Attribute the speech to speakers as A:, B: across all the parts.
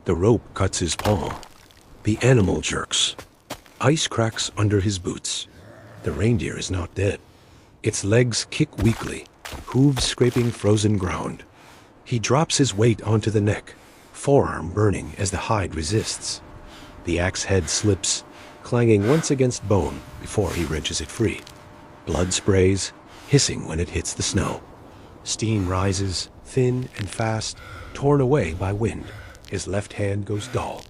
A: The rope cuts his palm. The animal jerks. Ice cracks under his boots. The reindeer is not dead. Its legs kick weakly, hooves scraping frozen ground. He drops his weight onto the neck, forearm burning as the hide resists. The axe head slips, clanging once against bone before he wrenches it free. Blood sprays, hissing when it hits the snow. Steam rises, thin and fast, torn away by wind. His left hand goes dull.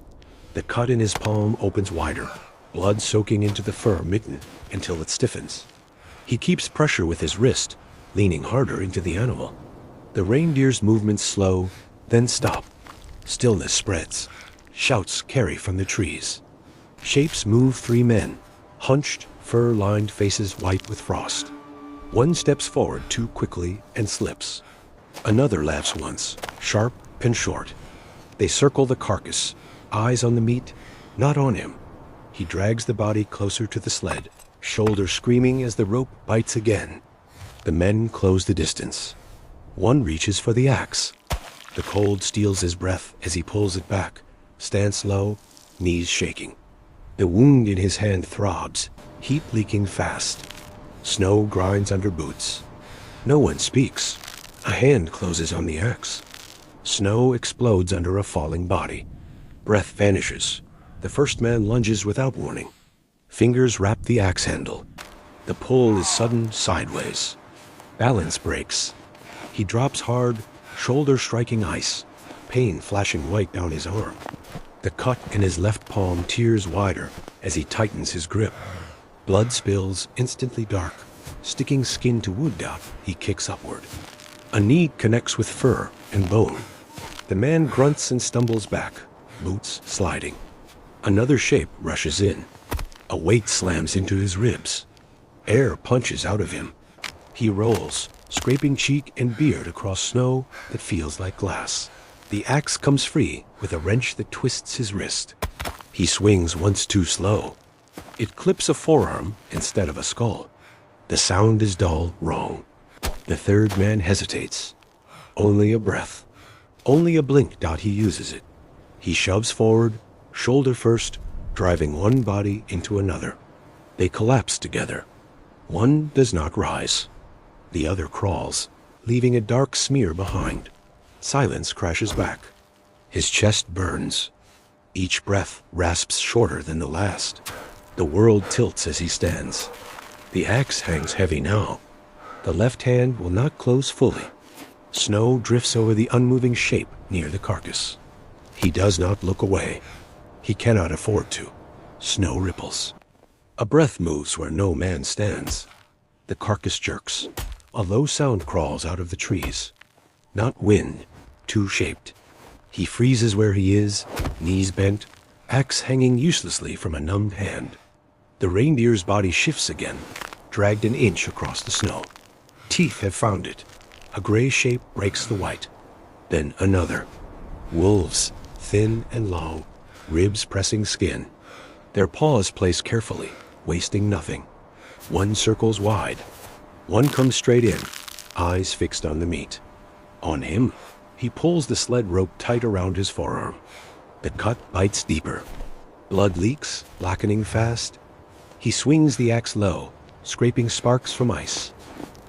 A: The cut in his palm opens wider, blood soaking into the fur mitten until it stiffens. He keeps pressure with his wrist, leaning harder into the animal. The reindeer's movements slow, then stop. Stillness spreads. Shouts carry from the trees. Shapes move 3 men, hunched, fur-lined faces white with frost. One steps forward too quickly and slips. Another laughs once, sharp and short. They circle the carcass, eyes on the meat, not on him. He drags the body closer to the sled, shoulder screaming as the rope bites again. The men close the distance. One reaches for the axe. The cold steals his breath as he pulls it back, stance low, knees shaking. The wound in his hand throbs, heat leaking fast. Snow grinds under boots. No one speaks. A hand closes on the axe. Snow explodes under a falling body. Breath vanishes. The first man lunges without warning. Fingers wrap the axe handle. The pull is sudden sideways. Balance breaks. He drops hard, shoulder striking ice, pain flashing white down his arm. The cut in his left palm tears wider as he tightens his grip. Blood spills instantly dark. Sticking skin to wood dot, he kicks upward. A knee connects with fur and bone. The man grunts and stumbles back, boots sliding. Another shape rushes in. A weight slams into his ribs. Air punches out of him. He rolls, scraping cheek and beard across snow that feels like glass. The axe comes free with a wrench that twists his wrist. He swings once too slow. It clips a forearm instead of a skull. The sound is dull, wrong. The third man hesitates. Only a breath. Only a blink dot he uses it. He shoves forward, shoulder first, driving one body into another. They collapse together. One does not rise. The other crawls, leaving a dark smear behind. Silence crashes back. His chest burns. Each breath rasps shorter than the last. The world tilts as he stands. The axe hangs heavy now. The left hand will not close fully. Snow drifts over the unmoving shape near the carcass. He does not look away. He cannot afford to. Snow ripples. A breath moves where no man stands. The carcass jerks. A low sound crawls out of the trees. Not wind, two-shaped. He freezes where he is, knees bent, axe hanging uselessly from a numbed hand. The reindeer's body shifts again, dragged an inch across the snow. Teeth have found it. A gray shape breaks the white. Then another. Wolves, thin and long, ribs pressing skin. Their paws placed carefully, wasting nothing. One circles wide. One comes straight in, eyes fixed on the meat. On him, he pulls the sled rope tight around his forearm. The cut bites deeper. Blood leaks, blackening fast. He swings the axe low, scraping sparks from ice.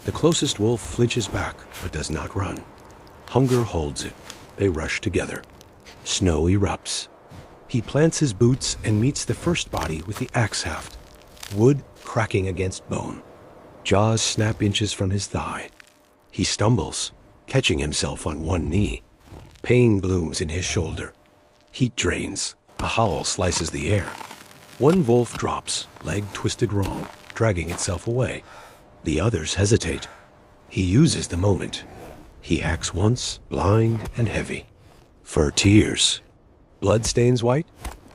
A: The closest wolf flinches back, but does not run. Hunger holds it. They rush together. Snow erupts. He plants his boots and meets the first body with the axe haft. Wood cracking against bone. Jaws snap inches from his thigh. He stumbles, catching himself on one knee. Pain blooms in his shoulder. Heat drains. A howl slices the air. One wolf drops, leg twisted wrong, dragging itself away. The others hesitate. He uses the moment. He hacks once, blind and heavy. Fur tears. Blood stains white.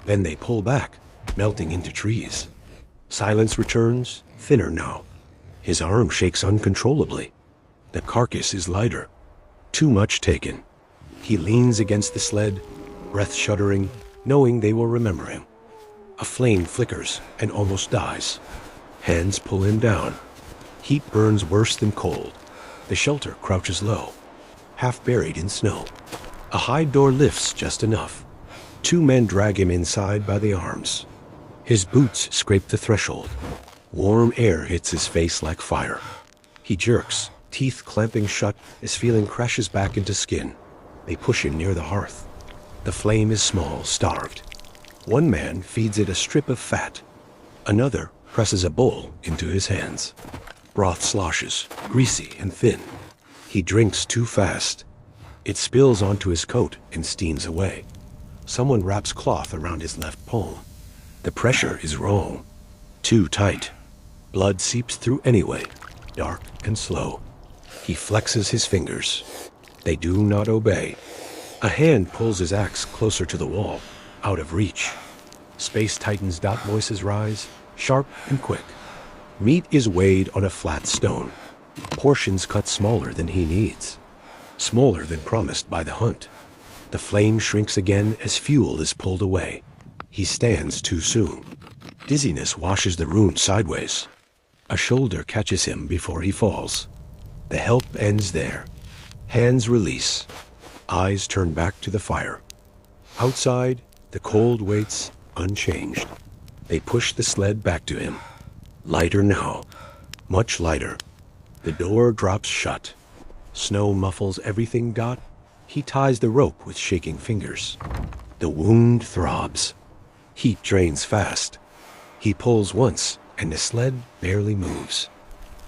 A: Then they pull back, melting into trees. Silence returns, thinner now. His arm shakes uncontrollably. The carcass is lighter. Too much taken. He leans against the sled, breath shuddering, knowing they will remember him. A flame flickers and almost dies. Hands pull him down. Heat burns worse than cold. The shelter crouches low, half buried in snow. A hide door lifts just enough. Two men drag him inside by the arms. His boots scrape the threshold. Warm air hits his face like fire. He jerks, teeth clamping shut as feeling crashes back into skin. They push him near the hearth. The flame is small, starved. One man feeds it a strip of fat. Another presses a bowl into his hands. Broth sloshes, greasy and thin. He drinks too fast. It spills onto his coat and steams away. Someone wraps cloth around his left palm. The pressure is wrong. Too tight. Blood seeps through anyway, dark and slow. He flexes his fingers. They do not obey. A hand pulls his axe closer to the wall, out of reach. Space tightens. Voices rise, sharp and quick. Meat is weighed on a flat stone. Portions cut smaller than he needs. Smaller than promised by the hunt. The flame shrinks again as fuel is pulled away. He stands too soon. Dizziness washes the room sideways. A shoulder catches him before he falls. The help ends there. Hands release. Eyes turn back to the fire. Outside, the cold waits unchanged. They push the sled back to him. Lighter now. Much lighter. The door drops shut. Snow muffles everything. He ties the rope with shaking fingers. The wound throbs. Heat drains fast. He pulls once, and the sled barely moves.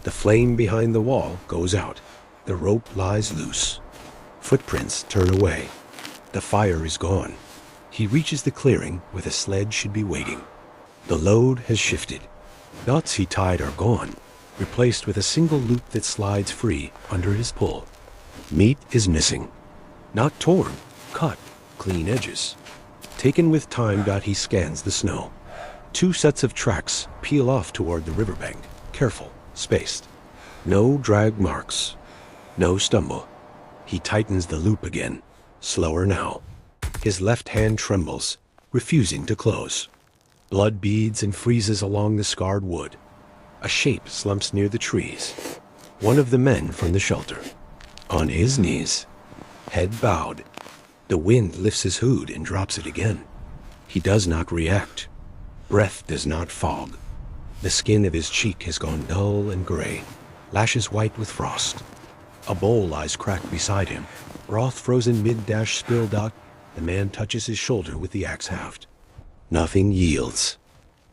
A: The flame behind the wall goes out. The rope lies loose. Footprints turn away. The fire is gone. He reaches the clearing where the sled should be waiting. The load has shifted. Knots he tied are gone, replaced with a single loop that slides free under his pull. Meat is missing. Not torn, cut, clean edges. Taken with time. He scans the snow. Two sets of tracks peel off toward the riverbank, careful, spaced. No drag marks. No stumble. He tightens the loop again, slower now. His left hand trembles, refusing to close. Blood beads and freezes along the scarred wood. A shape slumps near the trees. One of the men from the shelter. On his knees, head bowed. The wind lifts his hood and drops it again. He does not react. Breath does not fog. The skin of his cheek has gone dull and gray, lashes white with frost. A bowl lies cracked beside him, broth frozen mid-spill. The man touches his shoulder with the axe haft. Nothing yields.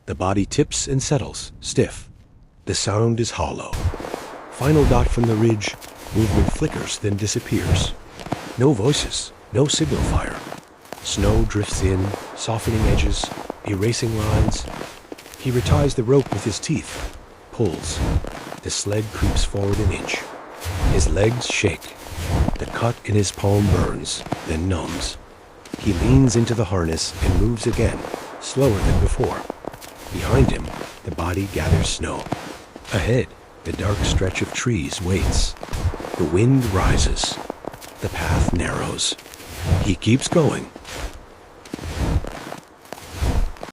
A: The body tips and settles, stiff. The sound is hollow. Final from the ridge. Movement flickers, then disappears. No voices, no signal fire. Snow drifts in, softening edges, erasing lines. He reties the rope with his teeth, pulls. The sled creeps forward an inch. His legs shake. The cut in his palm burns, then numbs. He leans into the harness and moves again, slower than before. Behind him, the body gathers snow. Ahead, the dark stretch of trees waits. The wind rises. The path narrows. He keeps going.